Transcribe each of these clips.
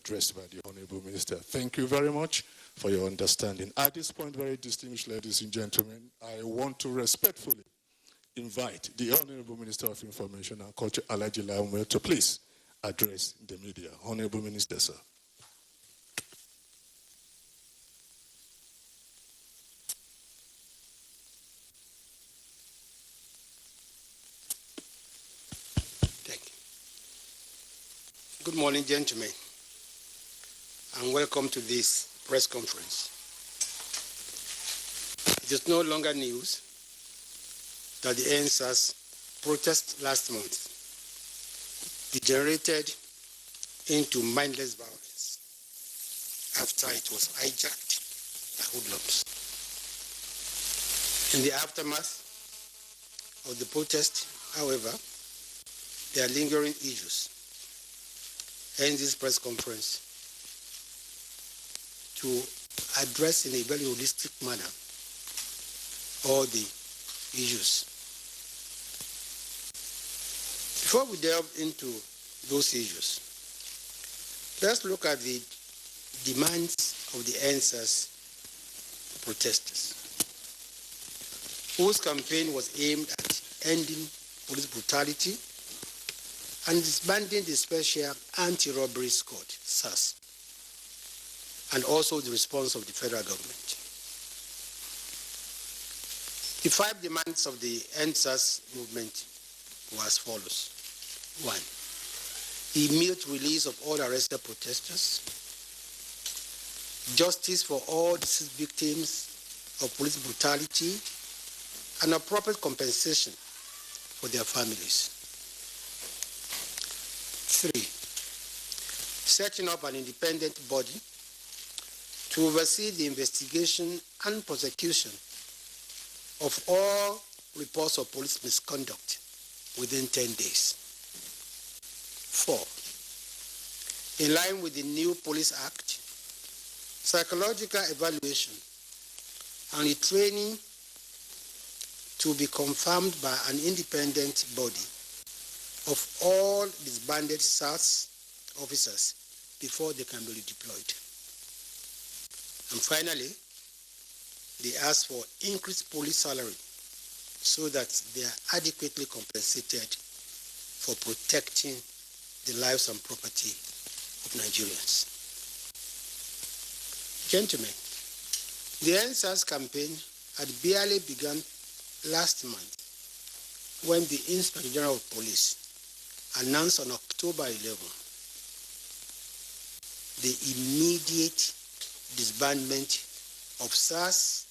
addressed by the Honorable Minister. Thank you very much for your understanding. At this point, very distinguished ladies and gentlemen, I want to respectfully invite the Honorable Minister of Information and Culture, Alhaji Laumwe, to please address the media. Honorable Minister, sir. Good morning, gentlemen, and welcome to this press conference. It is no longer news that the NSAS protest last month degenerated into mindless violence after it was hijacked by hoodlums. In the aftermath of the protest, however, there are lingering issues. Hence this press conference to address in a very holistic manner all the issues. Before we delve into those issues, let's look at the demands of the NSAS protesters, whose campaign was aimed at ending police brutality and disbanding the Special Anti-Robbery Squad, SAS, and also the response of the federal government. The 5 demands of the NSAS movement were as follows. 1, the immediate release of all arrested protesters, justice for all deceased victims of police brutality, and appropriate compensation for their families. 3, setting up an independent body to oversee the investigation and prosecution of all reports of police misconduct within 10 days. 4, in line with the new Police Act, psychological evaluation and retraining to be confirmed by an independent body of all disbanded SAS officers before they can be redeployed. And finally, they ask for increased police salary so that they are adequately compensated for protecting the lives and property of Nigerians. Gentlemen, the NSAS campaign had barely begun last month when the Inspector General of Police announced on October 11 the immediate disbandment of SAS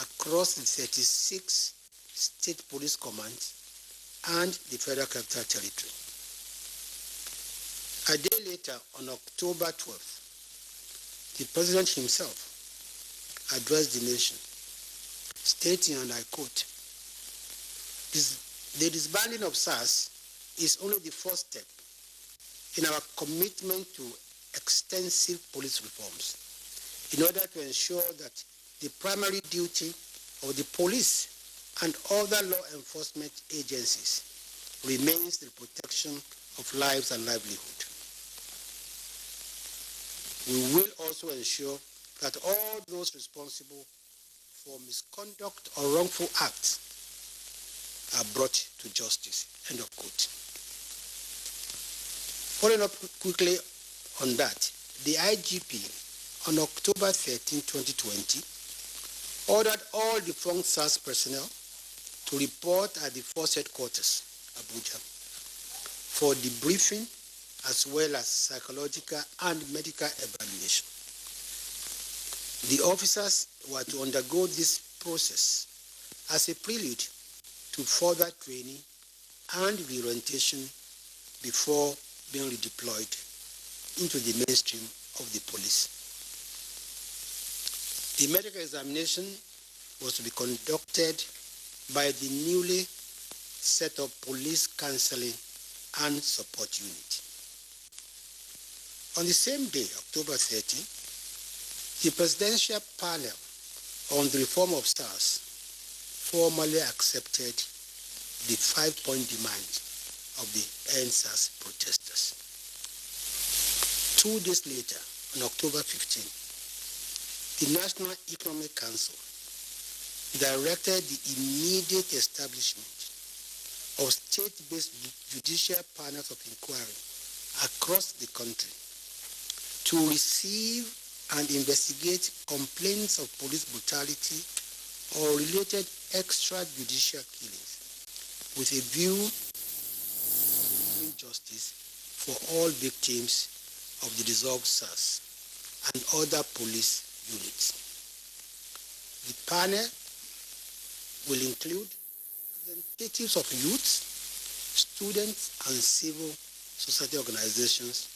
across the 36 state police commands and the Federal Capital Territory. A day later, on October 12th, the President himself addressed the nation, stating, and I quote, "The disbanding of SAS is only the first step in our commitment to extensive police reforms in order to ensure that the primary duty of the police and other law enforcement agencies remains the protection of lives and livelihood. We will also ensure that all those responsible for misconduct or wrongful acts are brought to justice." End of quote. Following up quickly on that, the IGP on October 13, 2020, ordered all defunct SAS personnel to report at the force headquarters, Abuja, for debriefing as well as psychological and medical evaluation. The officers were to undergo this process as a prelude to further training and reorientation before being redeployed into the mainstream of the police. The medical examination was to be conducted by the newly set up Police Counseling and Support Unit. On the same day, October 13, the Presidential Panel on the Reform of SARS formally accepted the 5-point demand of the NSAS protesters. 2 days later, on October 15, the National Economic Council directed the immediate establishment of state-based judicial panels of inquiry across the country to receive and investigate complaints of police brutality or related extrajudicial killings with a view to justice for all victims of the dissolved SARS and other police units. The panel will include representatives of youth, students, and civil society organizations,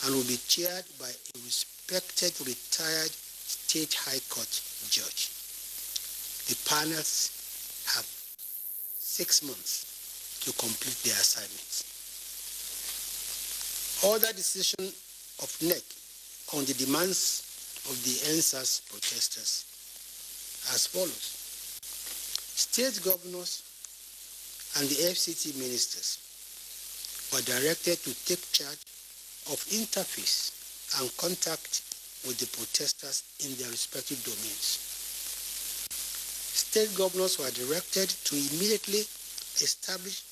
and will be chaired by a respected retired state high court judge. The panels have 6 months to complete their assignments. Other decision of NEC on the demands of the NSAS protesters as follows. State governors and the FCT ministers were directed to take charge of interface and contact with the protesters in their respective domains. State governors were directed to immediately establish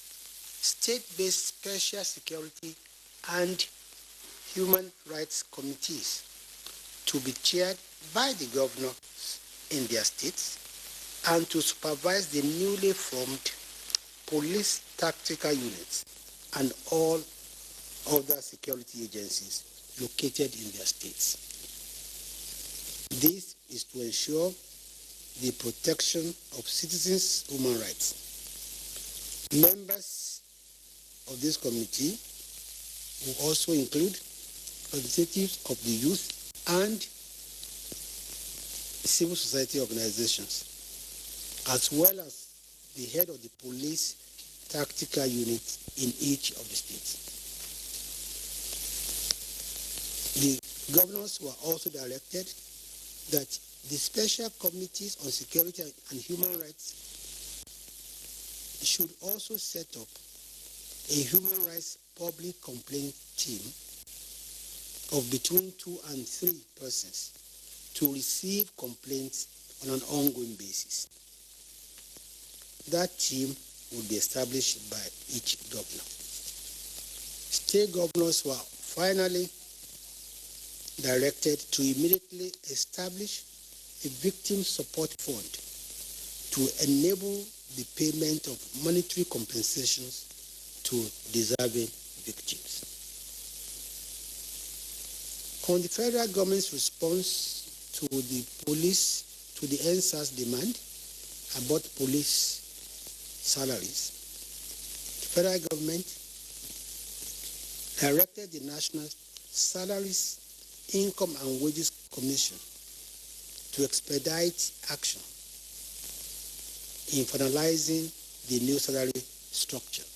state-based special security and human rights committees to be chaired by the governor in their states and to supervise the newly formed police tactical units and all other security agencies located in their states. This is to ensure the protection of citizens' human rights. Members of this committee will also include representatives of the youth and civil society organizations, as well as the head of the police tactical unit in each of the states. The governors were also directed that the special committees on security and human rights should also set up a human rights public complaint team of between 2 and 3 persons to receive complaints on an ongoing basis. That team will be established by each governor. State governors were finally directed to immediately establish a victim support fund to enable the payment of monetary compensations to deserving victims. On the federal government's response to the NSAS demand about police salaries, the federal government directed the National Salaries, Income and Wages Commission to expedite action in finalizing the new salary structure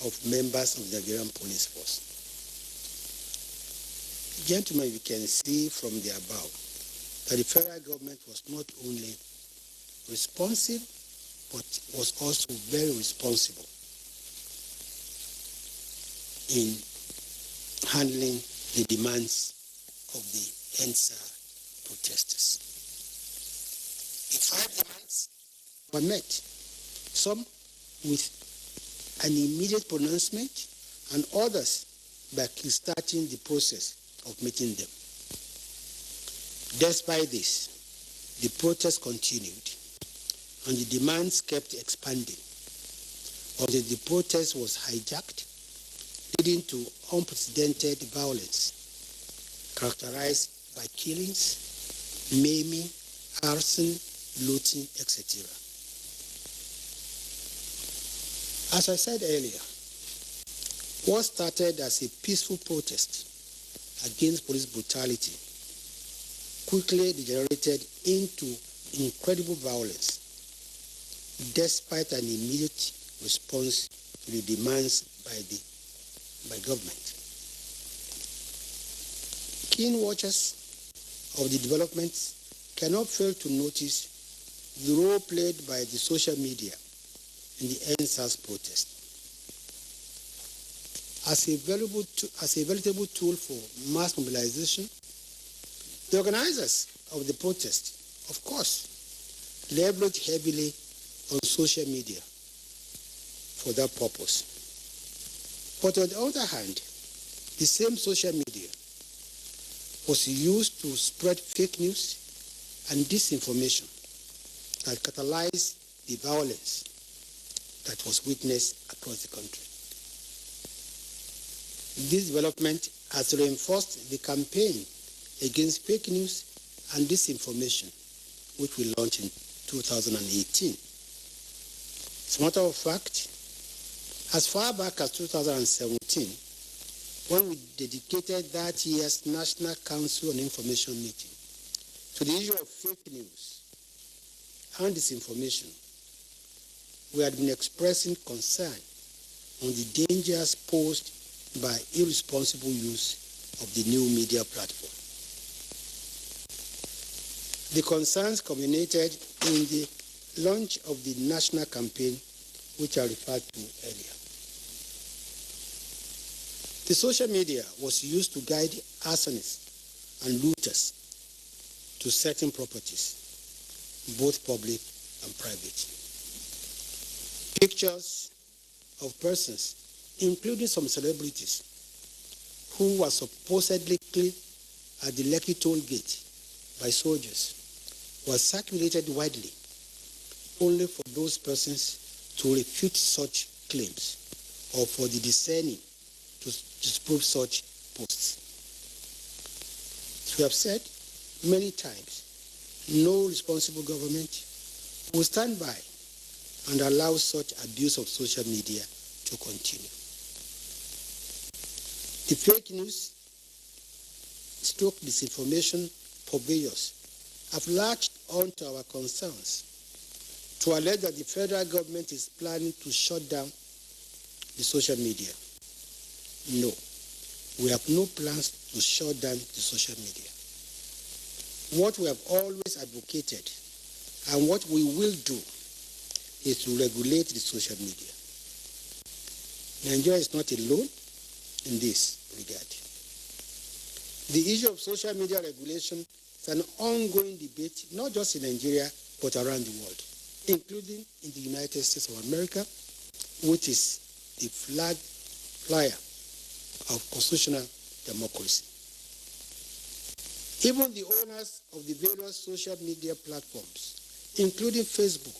of members of the Nigerian police force. Gentlemen, you can see from the above that the federal government was not only responsive, but was also very responsible in handling the demands of the NSA protesters. The 5 demands were met, some with an immediate pronouncement and others by kickstarting the process of meeting them. Despite this, the protest continued and the demands kept expanding until the protest was hijacked, leading to unprecedented violence characterized by killings, maiming, arson, looting, etc. As I said earlier, what started as a peaceful protest against police brutality quickly degenerated into incredible violence despite an immediate response to the demands by government. Keen watchers of the developments cannot fail to notice the role played by the social media in the NSAS protest. as a veritable tool for mass mobilization, the organizers of the protest, of course, leveraged heavily on social media for that purpose. But on the other hand, the same social media was used to spread fake news and disinformation that catalyzed the violence that was witnessed across the country. This development has reinforced the campaign against fake news and disinformation, which we launched in 2018. As a matter of fact, as far back as 2017, when we dedicated that year's National Council on Information meeting to the issue of fake news and disinformation, we had been expressing concern on the dangers posed by irresponsible use of the new media platform. The concerns culminated in the launch of the national campaign, which I referred to earlier. The social media was used to guide arsonists and looters to certain properties, both public and private. Pictures of persons, including some celebrities, who were supposedly killed at the Lekki toll gate by soldiers, were circulated widely, only for those persons to refute such claims or for the discerning to disprove such posts. As we have said many times, no responsible government will stand by and allow such abuse of social media to continue. The fake news, stroke disinformation purveyors have latched onto our concerns to allege that the federal government is planning to shut down the social media. No, we have no plans to shut down the social media. What we have always advocated and what we will do is to regulate the social media. Nigeria is not alone in this regard. The issue of social media regulation is an ongoing debate, not just in Nigeria, but around the world, including in the United States of America, which is the flag flyer of constitutional democracy. Even the owners of the various social media platforms, including Facebook,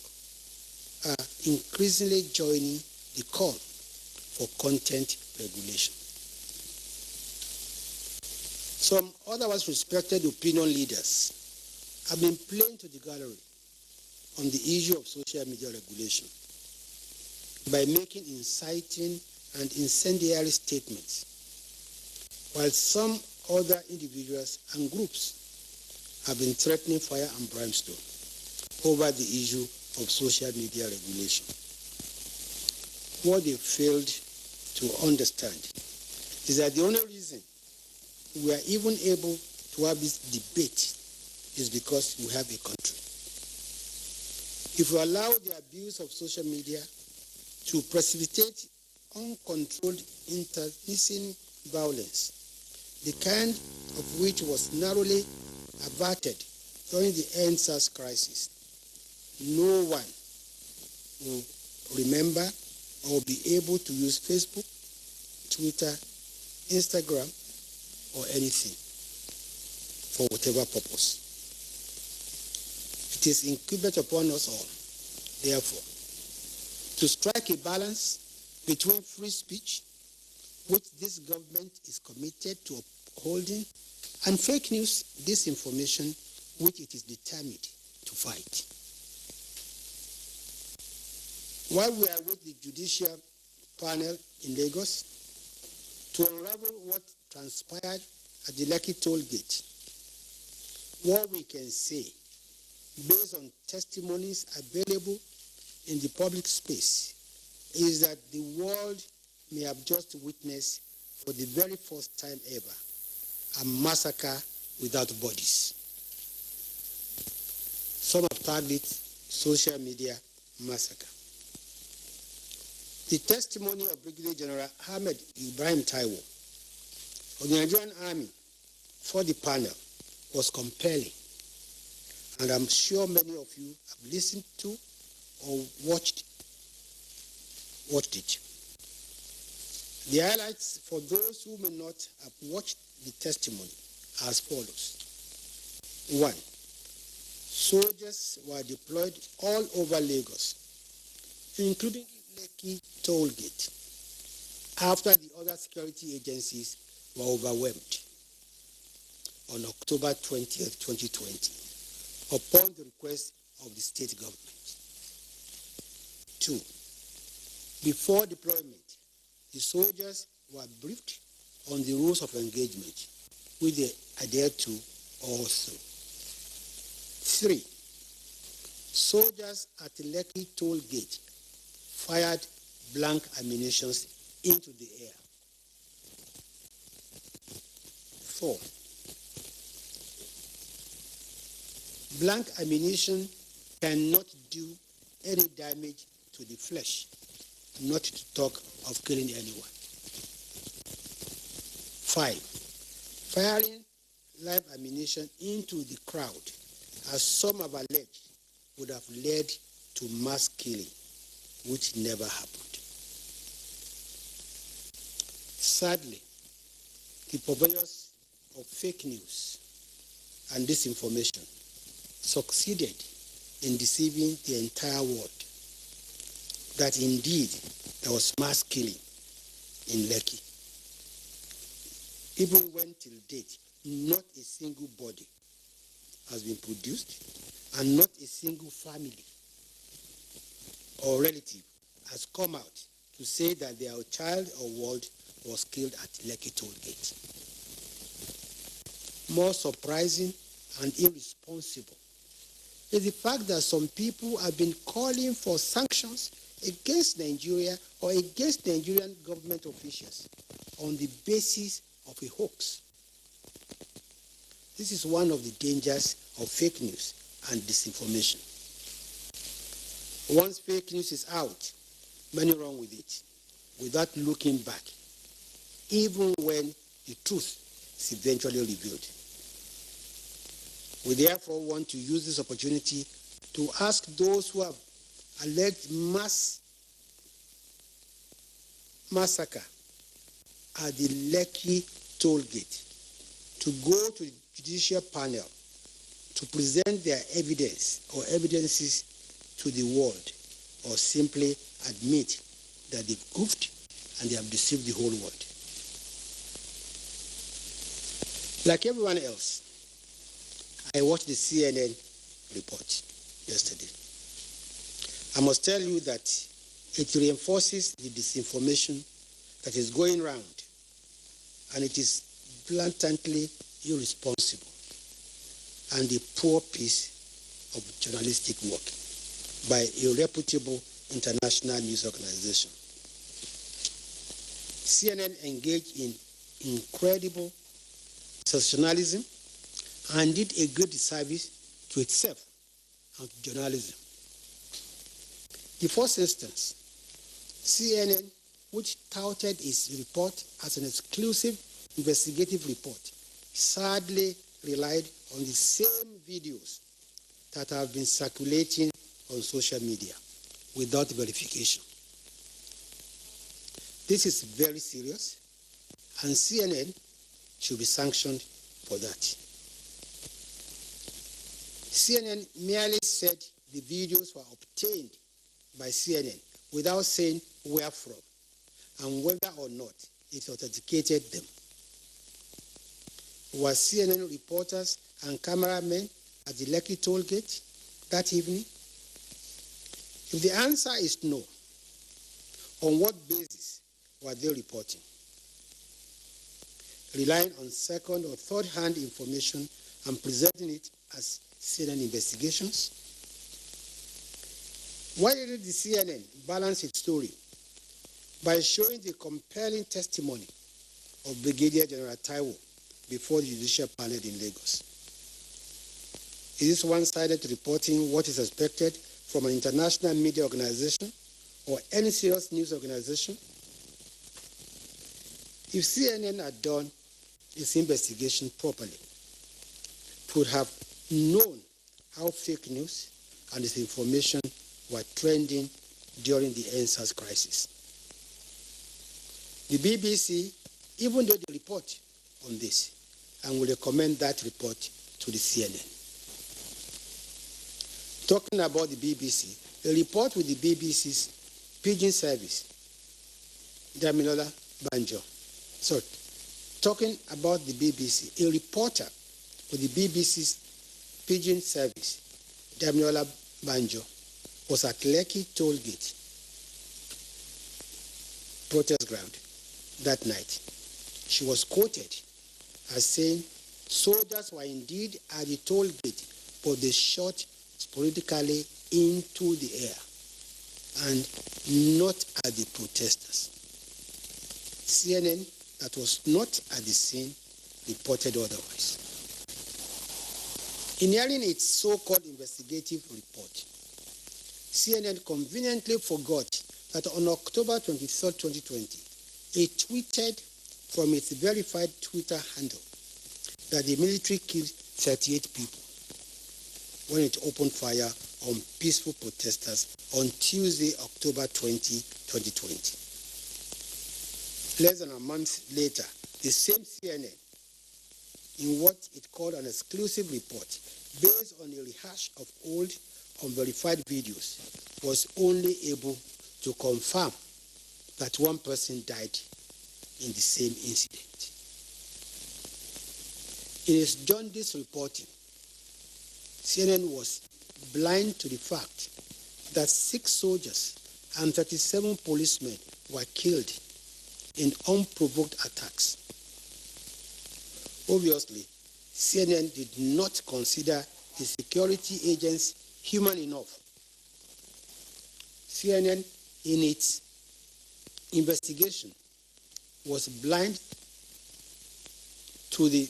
are increasingly joining the call for content regulation. Some otherwise respected opinion leaders have been playing to the gallery on the issue of social media regulation by making inciting and incendiary statements, while some other individuals and groups have been threatening fire and brimstone over the issue of social media regulation. What they failed to understand is that the only reason we are even able to have this debate is because we have a country. If we allow the abuse of social media to precipitate uncontrolled internecine violence, the kind of which was narrowly averted during the EndSARS crisis, no one will remember or be able to use Facebook, Twitter, Instagram, or anything for whatever purpose. It is incumbent upon us all, therefore, to strike a balance between free speech, which this government is committed to upholding, and fake news, disinformation, which it is determined to fight. While we await the judicial panel in Lagos to unravel what transpired at the Lekki toll gate, what we can say, based on testimonies available in the public space, is that the world may have just witnessed, for the very first time ever, a massacre without bodies. Some have tagged it social media massacre. The testimony of Brigadier General Ahmed Ibrahim Taiwo of the Nigerian Army for the panel was compelling, and I'm sure many of you have listened to or watched it. The highlights for those who may not have watched the testimony are as follows. 1. Soldiers were deployed all over Lagos, including Lekki toll gate, after the other security agencies were overwhelmed on October 20th, 2020, upon the request of the state government. 2. Before deployment, the soldiers were briefed on the rules of engagement, which they adhered to also. 3. Soldiers at Lekki toll gate fired blank ammunition into the air. 4. Blank ammunition cannot do any damage to the flesh, not to talk of killing anyone. 5. Firing live ammunition into the crowd, as some have alleged, would have led to mass killing, which never happened. Sadly, the purveyors of fake news and disinformation succeeded in deceiving the entire world that indeed there was mass killing in Lekki. Even when till date, not a single body has been produced and not a single family or relative has come out to say that their child or ward was killed at Lekki toll gate. More surprising and irresponsible is the fact that some people have been calling for sanctions against Nigeria or against Nigerian government officials on the basis of a hoax. This is one of the dangers of fake news and disinformation. Once fake news is out, many run with it without looking back, even when the truth is eventually revealed. We therefore want to use this opportunity to ask those who have alleged massacre at the Lekki toll gate to go to the judicial panel to present their evidence or evidences to the world, or simply admit that they've goofed and they have deceived the whole world. Like everyone else, I watched the CNN report yesterday. I must tell you that it reinforces the disinformation that is going around, and it is blatantly irresponsible and a poor piece of journalistic work by a reputable international news organization. CNN engaged in incredible sensationalism and did a good disservice to itself and to journalism. The first instance, CNN, which touted its report as an exclusive investigative report, sadly relied on the same videos that have been circulating on social media without verification. This is very serious, and CNN should be sanctioned for that. CNN merely said the videos were obtained by CNN without saying where from and whether or not it authenticated them. Were CNN reporters and cameramen at the Lekki toll gate that evening? If the answer is no, on what basis were they reporting? Relying on second or third-hand information and presenting it as CNN investigations? Why didn't the CNN balance its story by showing the compelling testimony of Brigadier General Taiwo before the judicial panel in Lagos? Is this one-sided reporting what is expected from an international media organization or any serious news organization, if CNN had done its investigation properly, it would have known how fake news and disinformation were trending during the NSAS crisis. The BBC, even though they report on this, and will recommend that report to the CNN. Talking about the BBC, a report with the BBC's pidgin service, Damilola Banjo. So, talking about the BBC, a reporter with the BBC's pidgin service, Damilola Banjo, was at Lekki Tollgate protest ground that night. She was quoted as saying, soldiers were indeed at the toll gate, but they shot sporadically into the air and not at the protesters. CNN, that was not at the scene, reported otherwise. In hearing its so-called investigative report, CNN conveniently forgot that on October 23, 2020, it tweeted from its verified Twitter handle that the military killed 38 people when it opened fire on peaceful protesters on Tuesday, October 20, 2020. Less than a month later, the same CNN, in what it called an exclusive report based on a rehash of old unverified videos, was only able to confirm that one person died in the same incident. In its jaundiced reporting, CNN was blind to the fact that 6 soldiers and 37 policemen were killed in unprovoked attacks. Obviously, CNN did not consider the security agents human enough. CNN, in its investigation, was blind to the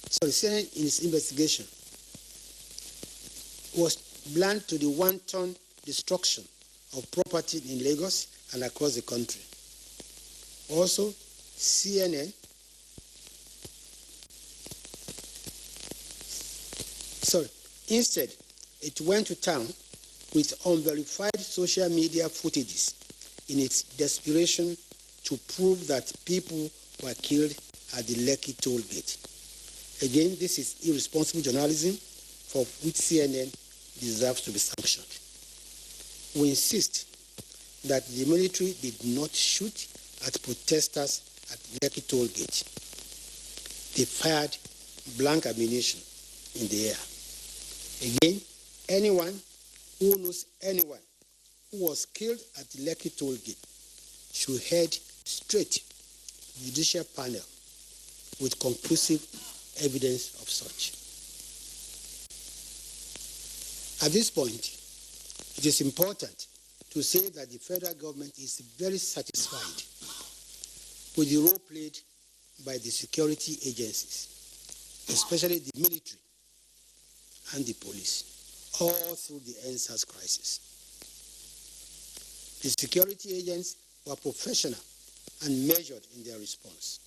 CNN in its investigation was blind to the wanton destruction of property in Lagos and across the country. Also, CNN instead, it went to town with unverified social media footages in its desperation to prove that people were killed at the Lekki toll gate. Again, this is irresponsible journalism for which CNN deserves to be sanctioned. We insist that the military did not shoot at protesters at Lekki toll gate. They fired blank ammunition in the air. Again, anyone who knows anyone who was killed at the Lekki toll gate should head straight to the judicial panel with conclusive evidence of such. At this point, it is important to say that the federal government is very satisfied with the role played by the security agencies, especially the military and the police, all through the NSAS crisis. The security agents were professional and measured in their response.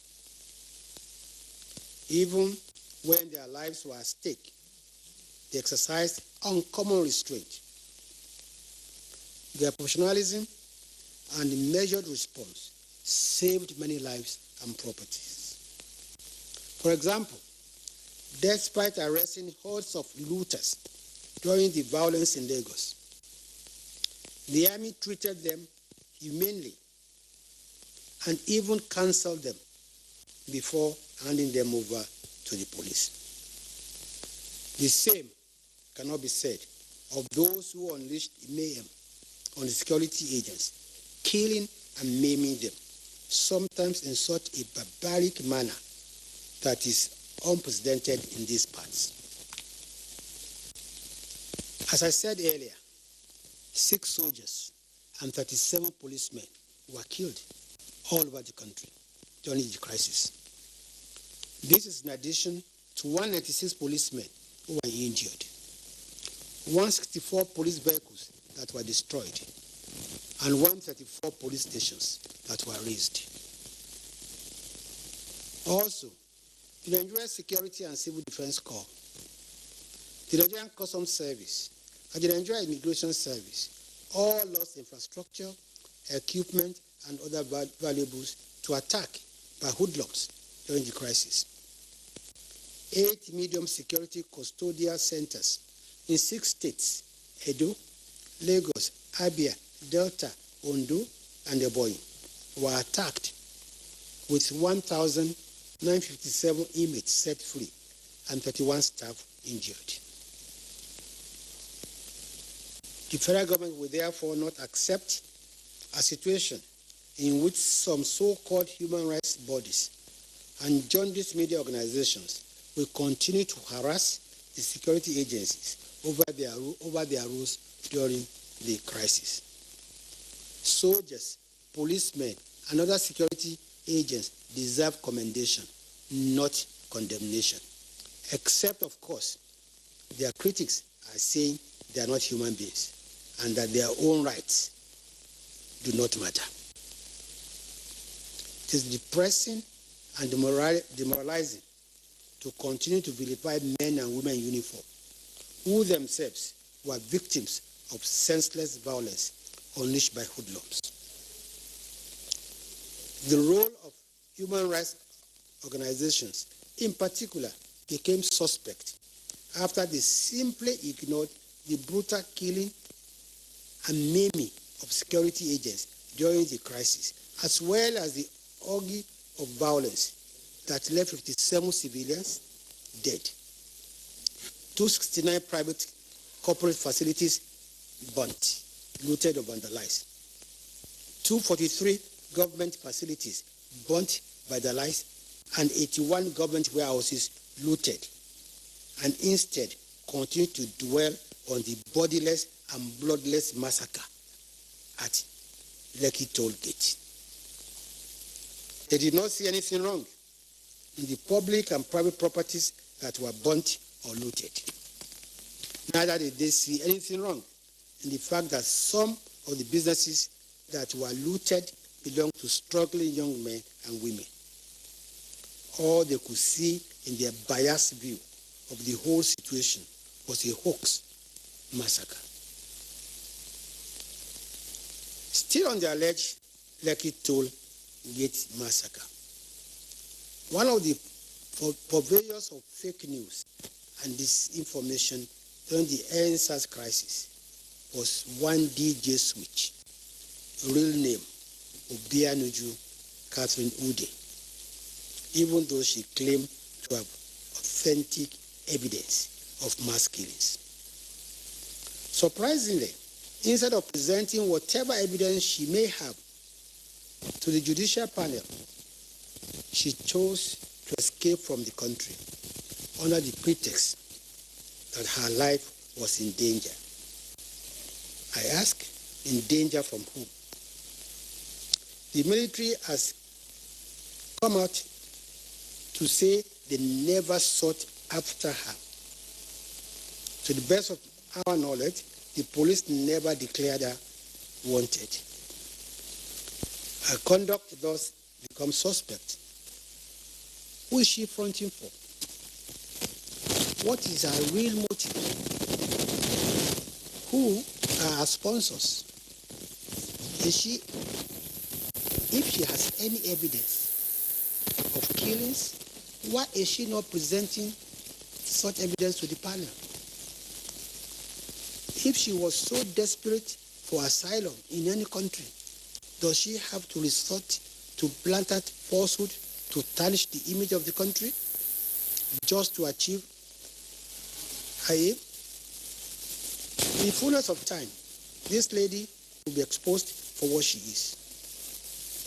Even when their lives were at stake, they exercised uncommon restraint. Their professionalism and measured response saved many lives and properties. For example, despite arresting hordes of looters during the violence in Lagos, the army treated them humanely and even counseled them before handing them over to the police. The same cannot be said of those who unleashed mayhem on the security agents, killing and maiming them, sometimes in such a barbaric manner that is unprecedented in these parts. As I said earlier, 6 soldiers and 37 policemen were killed all over the country during the crisis. This is in addition to 196 policemen who were injured, 164 police vehicles that were destroyed, and 134 police stations that were raised. Also, the Nigerian Security and Civil Defense Corps, the Nigerian Customs Service, and the Nigerian Immigration Service all lost infrastructure, equipment, and other valuables to attack by hoodlums during the crisis. 8 medium security custodial centers in 6 states, Edo, Lagos, Abia, Delta, Ondo, and Ebonyi, were attacked with 1,957 inmates set free and 31 staff injured. The federal government will therefore not accept a situation in which some so-called human rights bodies and journalist media organizations will continue to harass the security agencies over their rules during the crisis. Soldiers, policemen, and other security agents deserve commendation, not condemnation, except, of course, their critics are saying they are not human beings and that their own rights do not matter. It is depressing and demoralizing to continue to vilify men and women in uniform who themselves were victims of senseless violence unleashed by hoodlums. The role of human rights organizations, in particular, became suspect after they simply ignored the brutal killing and maiming of security agents during the crisis, as well as the orgy of violence that left 57 civilians dead. 269 private corporate facilities burnt, looted, or vandalized. 243 government facilities burnt, vandalized, and 81 government warehouses looted, and instead continued to dwell on the bodiless and bloodless massacre at Lekki Toll Gate. They did not see anything wrong in the public and private properties that were burnt or looted. Neither did they see anything wrong in the fact that some of the businesses that were looted belonged to struggling young men and women. All they could see in their biased view of the whole situation was a hoax massacre. Still on the alleged Lekki Toll Gate massacre, one of the purveyors of fake news and disinformation during the NSAS crisis was one DJ Switch, real name Obianuju Catherine Ude, even though she claimed to have authentic evidence of mass killings. Surprisingly, instead of presenting whatever evidence she may have to the judicial panel, she chose to escape from the country under the pretext that her life was in danger. I ask, in danger from whom? The military has come out to say they never sought after her. To the best of our knowledge, the police never declared her wanted. Her conduct thus becomes suspect. Who is she fronting for? What is her real motive? Who are her sponsors? If she has any evidence of killings, why is she not presenting such evidence to the panel? If she was so desperate for asylum in any country, does she have to resort to blatant falsehood to tarnish the image of the country just to achieve her aim? In the fullness of time, this lady will be exposed for what she is,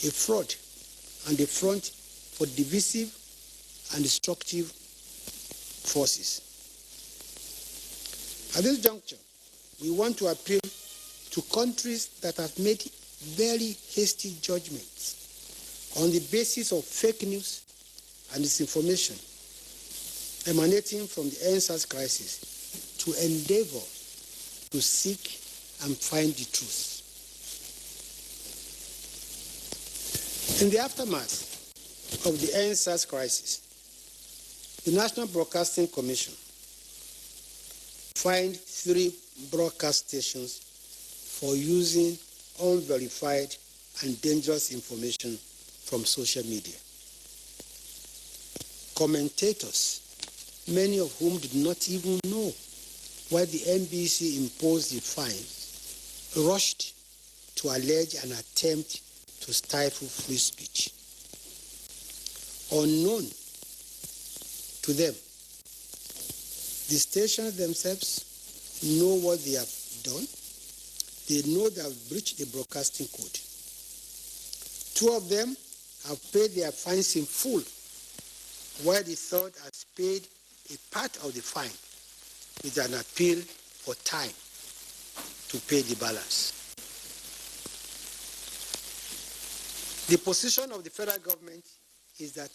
a fraud and a front for divisive and destructive forces. At this juncture, we want to appeal to countries that have made very hasty judgments on the basis of fake news and disinformation emanating from the NSAS crisis to endeavor to seek and find the truth. In the aftermath of the NSAS crisis, the National Broadcasting Commission fined 3 broadcast stations for using unverified and dangerous information from social media. Commentators, many of whom did not even know why the NBC imposed the fines, rushed to allege an attempt to stifle free speech. Unknown to them, the stations themselves know what they have done. They know they have breached the broadcasting code. 2 of them have paid their fines in full, while the third has paid a part of the fine with an appeal for time to pay the balance. The position of the federal government is that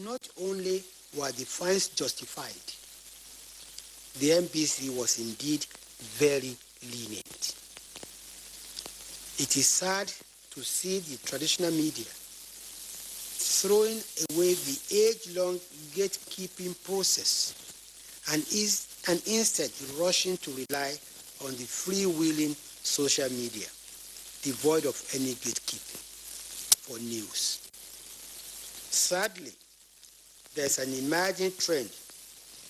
not only were the fines justified, the NBC was indeed very lenient. It is sad to see the traditional media throwing away the age-long gatekeeping process and instead rushing to rely on the freewheeling social media, devoid of any gatekeeping for news. Sadly, there's an emerging trend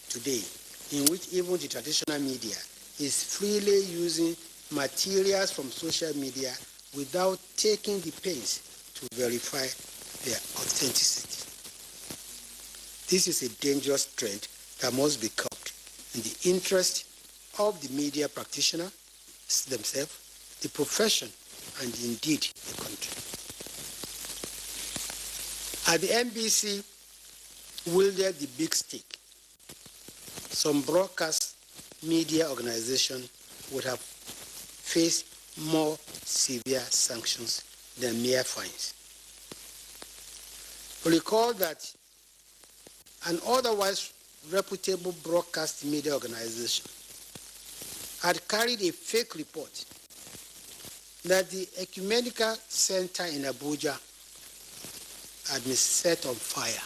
today in which even the traditional media is freely using materials from social media without taking the pains to verify their authenticity. This is a dangerous trend that must be curbed in the interest of the media practitioners themselves, the profession, and indeed the country. At the NBC wielded the big stick, some broadcast media organizations would have faced more severe sanctions than mere fines. Recall that an otherwise reputable broadcast media organization had carried a fake report that the Ecumenical Center in Abuja had been set on fire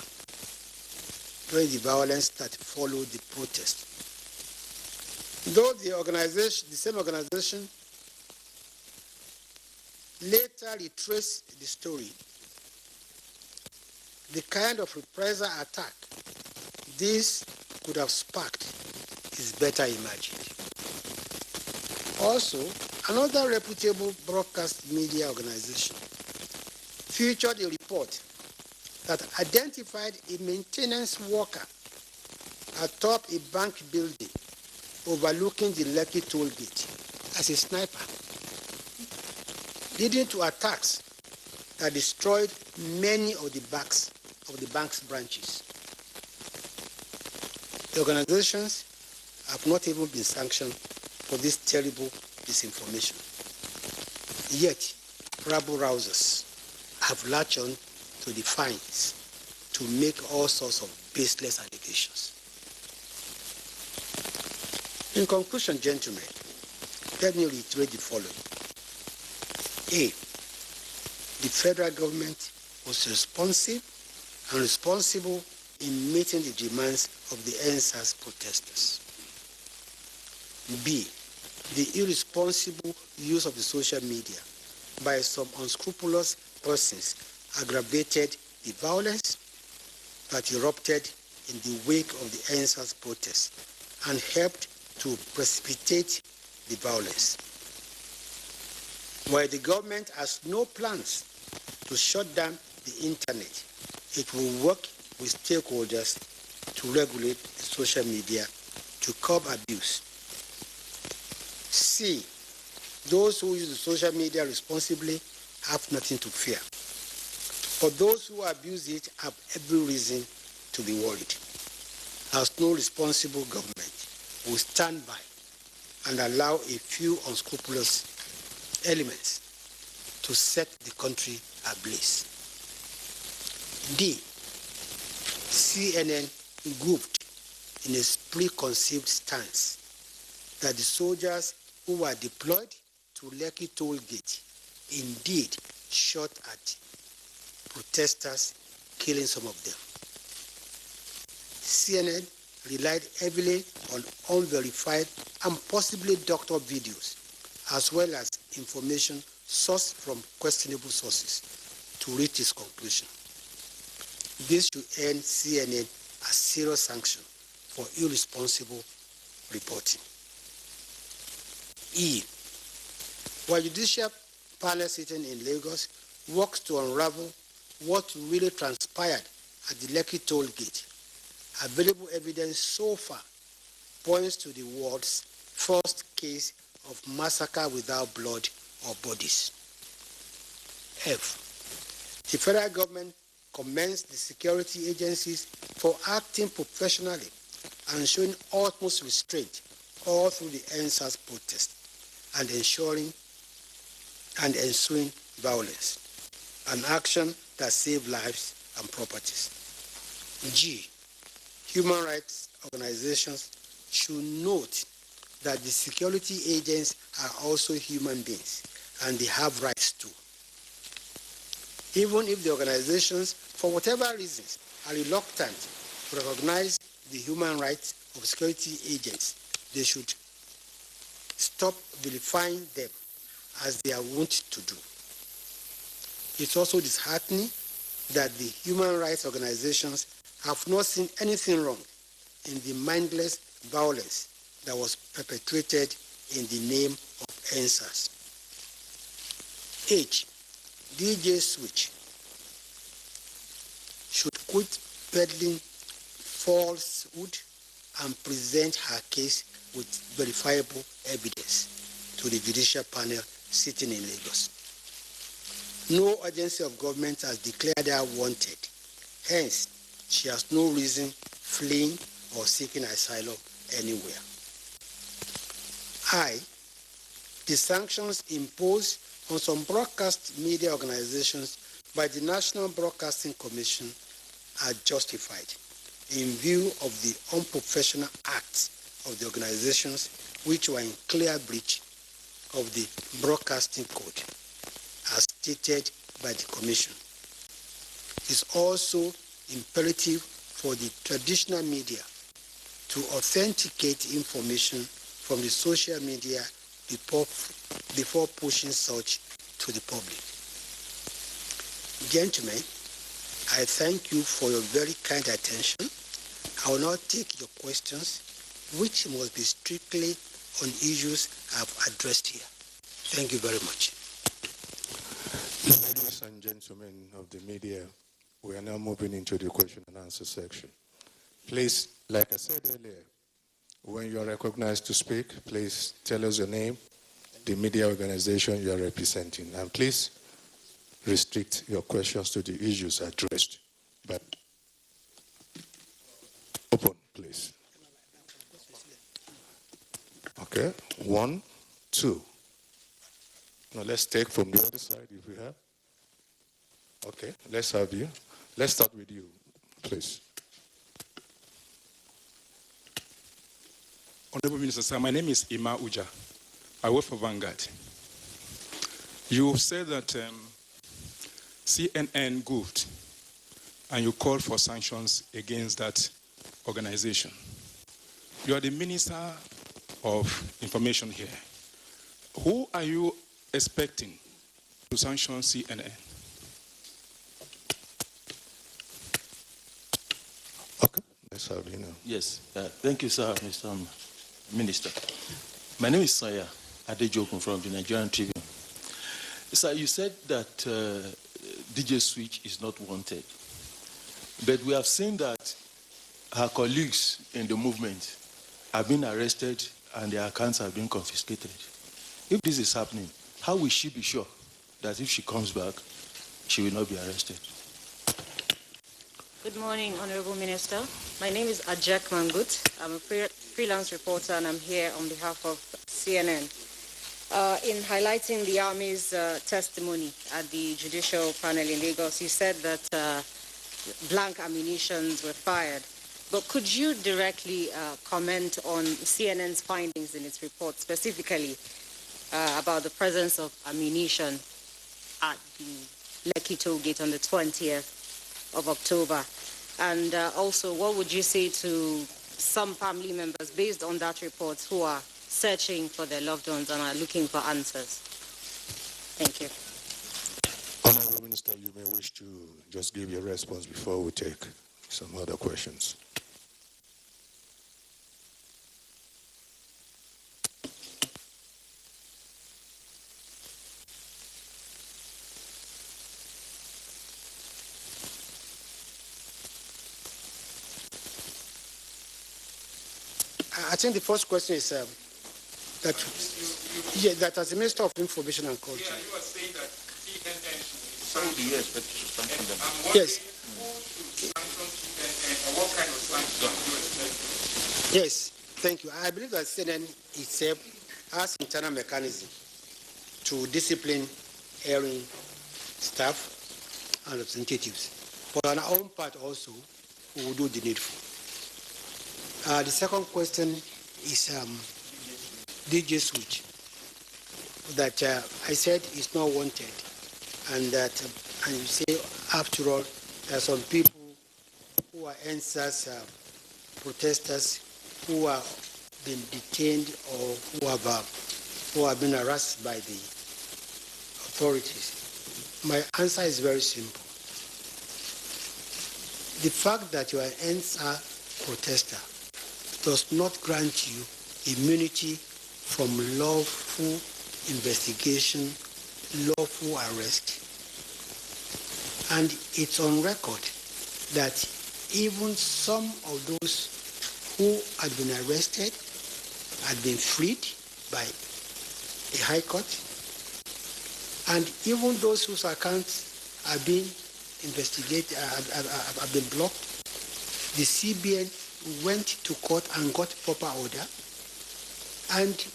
during the violence that followed the protest. Though the same organization later retraced the story, the kind of reprisal attack this could have sparked is better imagined. Also, another reputable broadcast media organization featured a report that identified a maintenance worker atop a bank building overlooking the Lekki toll gate as a sniper, leading to attacks that destroyed many of the bank's branches. The organizations have not even been sanctioned for this terrible disinformation. Yet, rabble-rousers have latched on to the fines to make all sorts of baseless allegations. In conclusion, gentlemen, let me reiterate the following. A, the federal government was responsive and responsible in meeting the demands of the NSAS protesters. B, the irresponsible use of the social media by some unscrupulous persons aggravated the violence that erupted in the wake of the NSAS protests and helped to precipitate the violence. While the government has no plans to shut down the internet, it will work with stakeholders to regulate the social media to curb abuse. C, those who use the social media responsibly have nothing to fear. But those who abuse it have every reason to be worried, as no responsible government will stand by and allow a few unscrupulous elements to set the country ablaze. D, CNN grouped in a preconceived stance that the soldiers who were deployed to Lekki toll gate indeed shot at protesters, killing some of them. CNN relied heavily on unverified and possibly doctored videos, as well as information sourced from questionable sources to reach its conclusion. This should earn CNN a serious sanction for irresponsible reporting. E. While judicial panel sitting in Lagos works to unravel what really transpired at the Lekki toll gate, available evidence so far points to the world's first case of massacre without blood or bodies. F. The federal government commends the security agencies for acting professionally and showing utmost restraint all through the NSAS protest and ensuing ensuing violence, an action that saved lives and properties. G. Human rights organizations should note that the security agents are also human beings and they have rights too. Even if the organizations, for whatever reasons, are reluctant to recognize the human rights of security agents, they should stop vilifying them as they are wont to do. It's also disheartening that the human rights organizations have not seen anything wrong in the mindless violence that was perpetrated in the name of NSAS. H. DJ Switch should quit peddling falsehood and present her case with verifiable evidence to the judicial panel sitting in Lagos. No agency of government has declared her wanted. Hence, she has no reason fleeing or seeking asylum anywhere. I. The sanctions imposed on some broadcast media organizations by the National Broadcasting Commission are justified in view of the unprofessional acts of the organizations which were in clear breach of the Broadcasting Code, as stated by the Commission. It's also imperative for the traditional media to authenticate information from the social media before pushing such to the public. Gentlemen, I thank you for your very kind attention. I will now take your questions, which must be strictly on issues I've addressed here. Thank you very much. Ladies and gentlemen of the media, we are now moving into the question and answer section. Please, like I said earlier, when you are recognized to speak, please tell us your name, the media organization you are representing, and please restrict your questions to the issues addressed. But open, please. Okay, 1, 2. Now let's take from the other side if we have. Okay, let's have you. Let's start with you, please. Honorable Minister, sir, my name is Ima Uja. I work for Vanguard. You said that CNN goofed and you called for sanctions against that organization. You are the Minister of Information here. Who are you expecting to sanction CNN? Okay, let's have you now. Yes, thank you, sir, Mr. Minister. My name is Saya Adejokun from the Nigerian Tribune. Sir, you said that DJ Switch is not wanted, but we have seen that her colleagues in the movement have been arrested and their accounts have been confiscated. If this is happening, how will she be sure that if she comes back, she will not be arrested? Good morning, Honorable Minister. My name is Ajak Mangut. I'm a freelance reporter and I'm here on behalf of CNN. In highlighting the Army's testimony at the judicial panel in Lagos, you said that blank ammunitions were fired. But could you directly comment on CNN's findings in its report, specifically about the presence of ammunition at the Lekki toll gate on the 20th of October? And also, what would you say to some family members based on that report who are searching for their loved ones and are looking for answers? Thank you. Honorable Minister, you may wish to just give your response before we take some other questions. I think the first question is that as the Minister of Information and Culture. Yeah, you are saying that Yes. What kind of sanctions do you expect? Yes, thank you. I believe that CNN itself has internal mechanism to discipline airing staff and representatives. But on our own part also, we will do the needful. The second question is DJ Switch, that I said is not wanted, and that, and you say, after all, there are some people who are NSAS protesters who are been detained or who have been harassed by the authorities. My answer is very simple. The fact that you are an NSA protester does not grant you immunity from lawful investigation, lawful arrest. And it's on record that even some of those who had been arrested had been freed by a high court. And even those whose accounts have been investigated, have been blocked, the CBN went to court and got proper order. And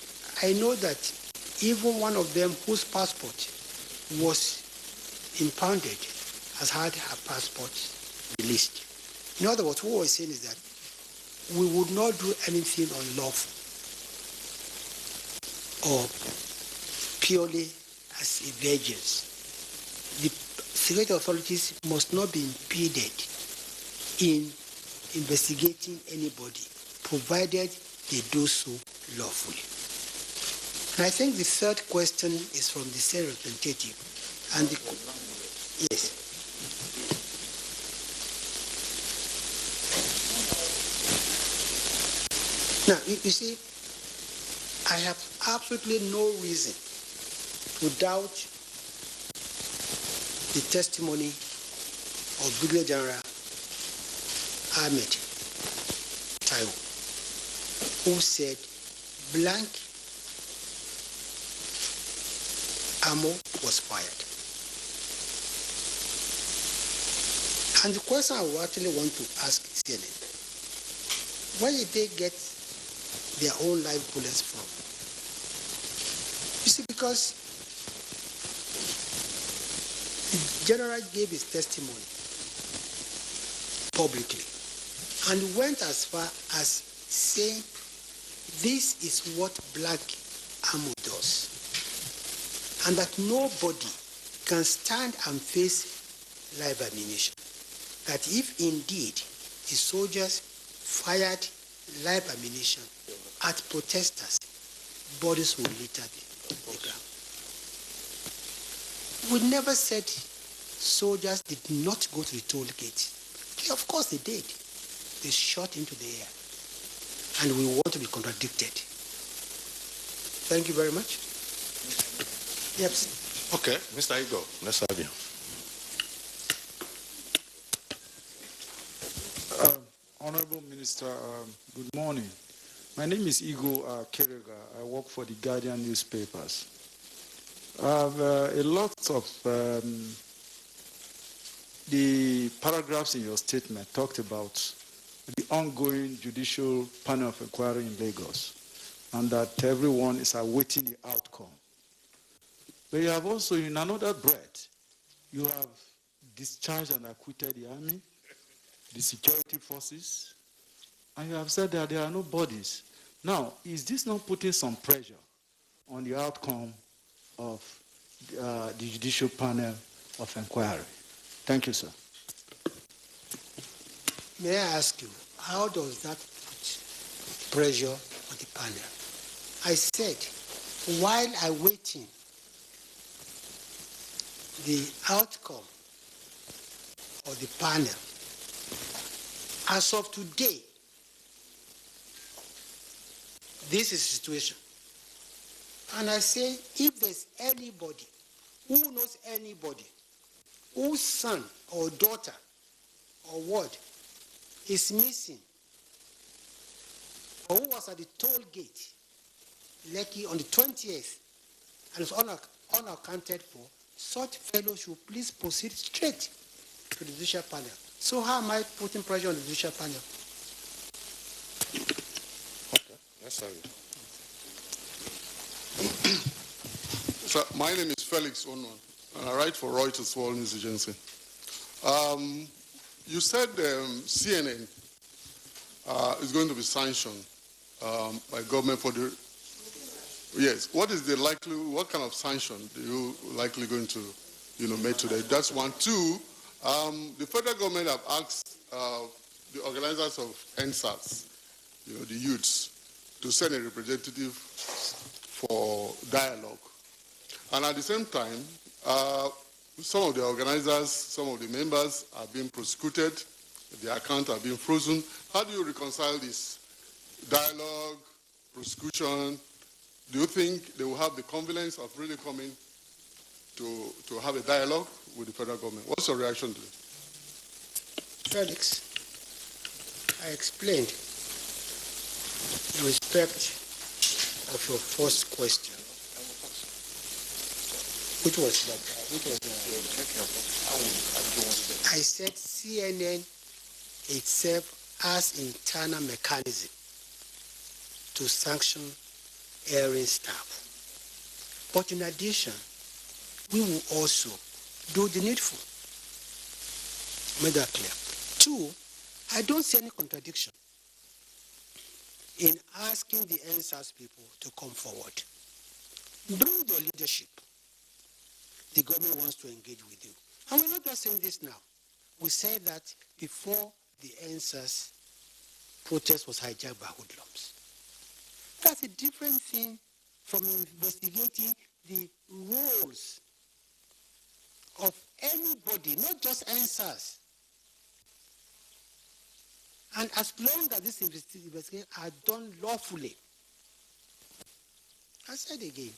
I know that even one of them whose passport was impounded has had her passport released. In other words, what we're saying is that we would not do anything unlawful or purely as a vengeance. The security authorities must not be impeded in investigating anybody, provided they do so lawfully. And I think the third question is from the same representative. And the, yes. Now, you see, I have absolutely no reason to doubt the testimony of Brigadier General Ahmed Taiwo, who said blank ammo was fired. And the question I would actually want to ask CNN, where did they get their own live bullets from? You see, because the general gave his testimony publicly and went as far as saying this is what black ammo does, and that nobody can stand and face live ammunition. That if indeed the soldiers fired live ammunition at protesters, bodies will litter the ground. We never said soldiers did not go to the toll gate. Of course they did. They shot into the air. And we want to be contradicted. Thank you very much. Yes. Okay, Mr. Igo, let's have you. Honorable Minister, good morning. My name is Igo Kerega. I work for the Guardian newspapers. A lot of the paragraphs in your statement talked about the ongoing judicial panel of inquiry in Lagos, and that everyone is awaiting the outcome. But you have also, in another breath, you have discharged and acquitted the army, the security forces, and you have said that there are no bodies. Now, is this not putting some pressure on the outcome of the judicial panel of inquiry. Thank you, sir. May I ask you, how does that put pressure on the panel? I said, while awaiting the outcome of the panel, as of today, this is the situation. And I say, if there's anybody who knows anybody whose son or daughter or what is missing, or who was at the toll gate, Lekki, on the 20th, and is unaccounted for, such fellows should please proceed straight to the judicial panel. So how am I putting pressure on the judicial panel? Okay, that's how So my name is Felix Onwan, and I write for Reuters World News Agency. You said CNN is going to be sanctioned by government for the... Yes, what is the likely, what kind of sanction do you likely going to, make today? That's one. Two, the federal government have asked the organizers of NSAS, the youths, to send a representative for dialogue. And at the same time, some of the organizers, some of the members are being prosecuted, their accounts are being frozen. How do you reconcile this? Dialogue, prosecution. Do you think they will have the confidence of really coming to have a dialogue with the federal government? What's your reaction to it? Felix, I explained in respect of your first question. Which was that? I said CNN itself has internal mechanism to sanction airing staff. But in addition, we will also do the needful. Make that clear. Two, I don't see any contradiction in asking the NSAS people to come forward. Bring your leadership. The government wants to engage with you. And we're not just saying this now. We said that before the NSAS protest was hijacked by hoodlums. That's a different thing from investigating the roles of anybody, not just NSAS. And as long as this investigation are done lawfully, I said again,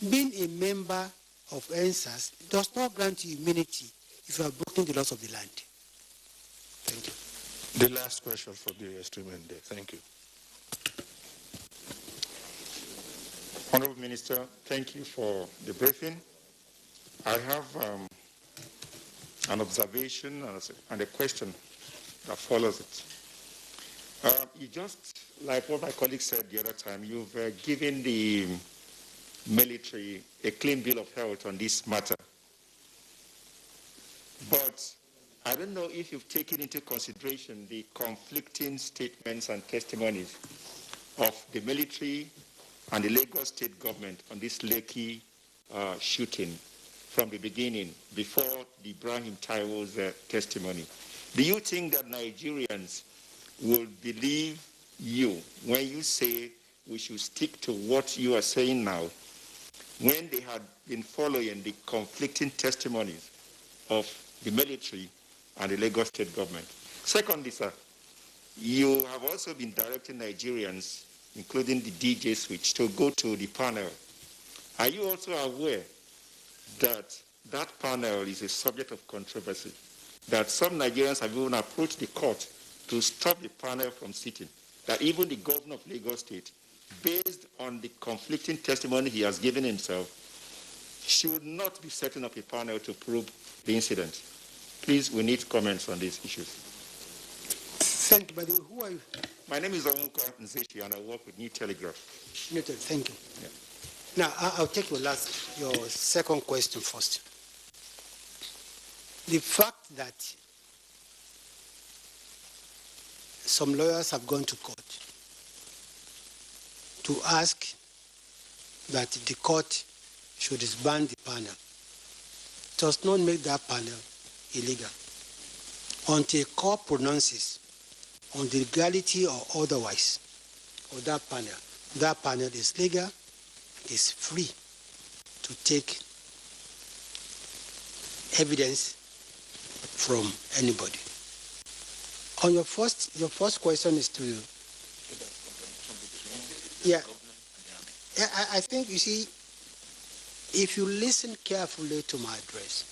being a member of NSAS does not grant you immunity if you are breaking the laws of the land. Thank you. The last question for the extreme end there. Thank you. Honorable Minister, thank you for the briefing. I have an observation and a question that follows it. You just, like what my colleague said the other time, you've given the military a clean bill of health on this matter. But I don't know if you've taken into consideration the conflicting statements and testimonies of the military and the Lagos state government on this Lekki shooting from the beginning, before the Ibrahim Taiwo's testimony. Do you think that Nigerians will believe you when you say we should stick to what you are saying now, when they had been following the conflicting testimonies of the military and the Lagos state government? Secondly, sir, you have also been directing Nigerians, including the DJ switch, to go to the panel. Are you also aware that that panel is a subject of controversy, that some Nigerians have even approached the court to stop the panel from sitting, that even the governor of Lagos State, based on the conflicting testimony he has given himself, should not be setting up a panel to probe the incident? Please, we need comments on these issues. Thank you, by the way. Who are you? My name is Onwuka Nzechi, and I work with New Telegraph. Noted, thank you. Yeah. Now, I'll take your second question first. The fact that some lawyers have gone to court to ask that the court should disband the panel does not make that panel illegal. Until a court pronounces on the legality or otherwise of that panel is legal, is free to take evidence from anybody. On your first question is to, I think, you see, if you listen carefully to my address,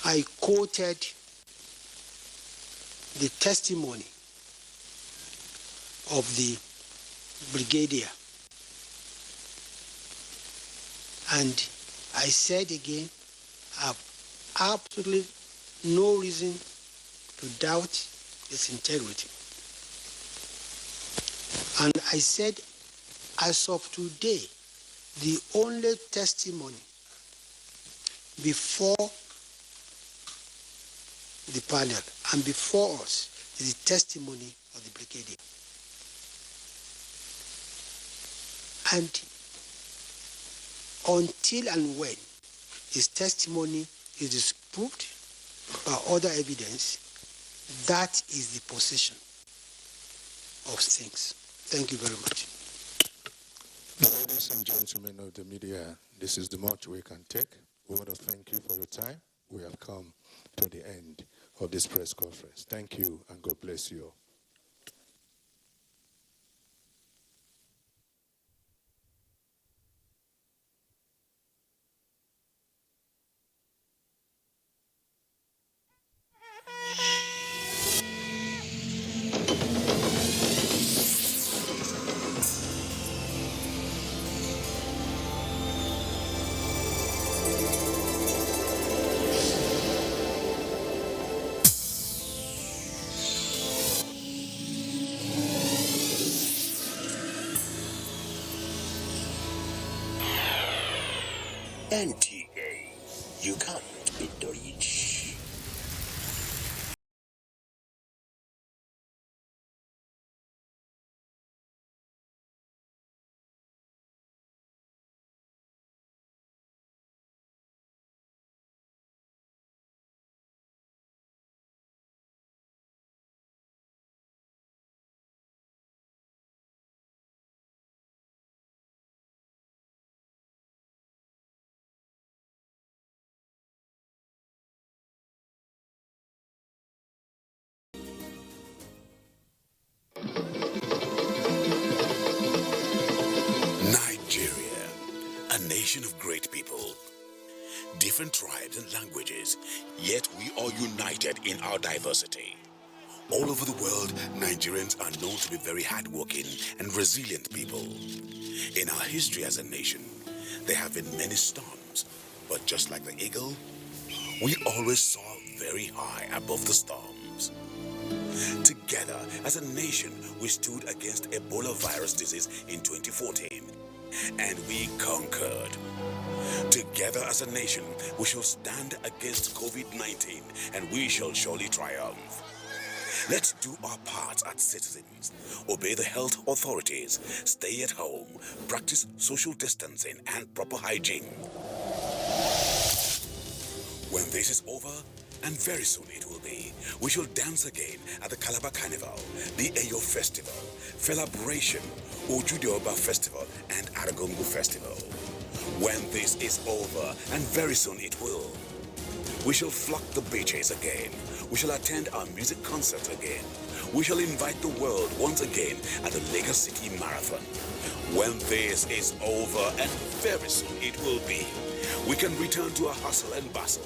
I quoted the testimony of the brigadier. And I said again, I have absolutely no reason to doubt his integrity. And I said, as of today, the only testimony before the panel and before us is the testimony of the brigadier. And until and when his testimony is disproved by other evidence, that is the position of things. Thank you very much. Ladies and gentlemen of the media, this is the much we can take. We want to thank you for your time. We have come to the end of this press conference. Thank you, and God bless you all. NTA, you can't beat the rich. Nigeria, a nation of great people, different tribes and languages, yet we are united in our diversity. All over the world, Nigerians are known to be very hardworking and resilient people. In our history as a nation, there have been many storms, but just like the eagle, we always soar very high above the storms. Together, as a nation, we stood against Ebola virus disease in 2014, and we conquered. Together as a nation, we shall stand against COVID-19, and we shall surely triumph. Let's do our part as citizens, obey the health authorities, stay at home, practice social distancing and proper hygiene. When this is over, and very soon it will be, we shall dance again at the Calabar Carnival, the Eyo Festival, Celebration, Ojudeoba Festival, and Aragongo Festival. When this is over, and very soon it will, we shall flock the beaches again. We shall attend our music concerts again. We shall invite the world once again at the Lagos City Marathon. When this is over, and very soon it will be, we can return to our hustle and bustle.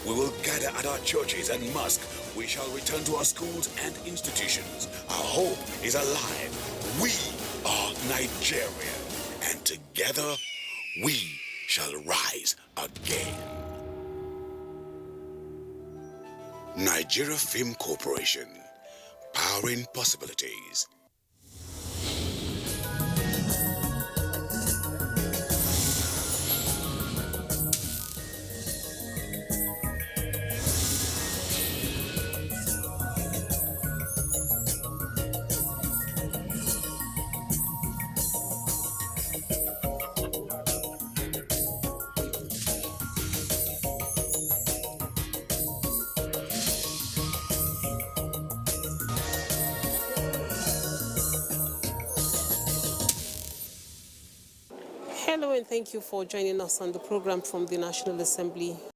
We will gather at our churches and mosques. We shall return to our schools and institutions. Our hope is alive. We are Nigeria, and together we shall rise again. Nigeria Film Corporation, powering possibilities. Hello, and thank you for joining us on the program from the National Assembly.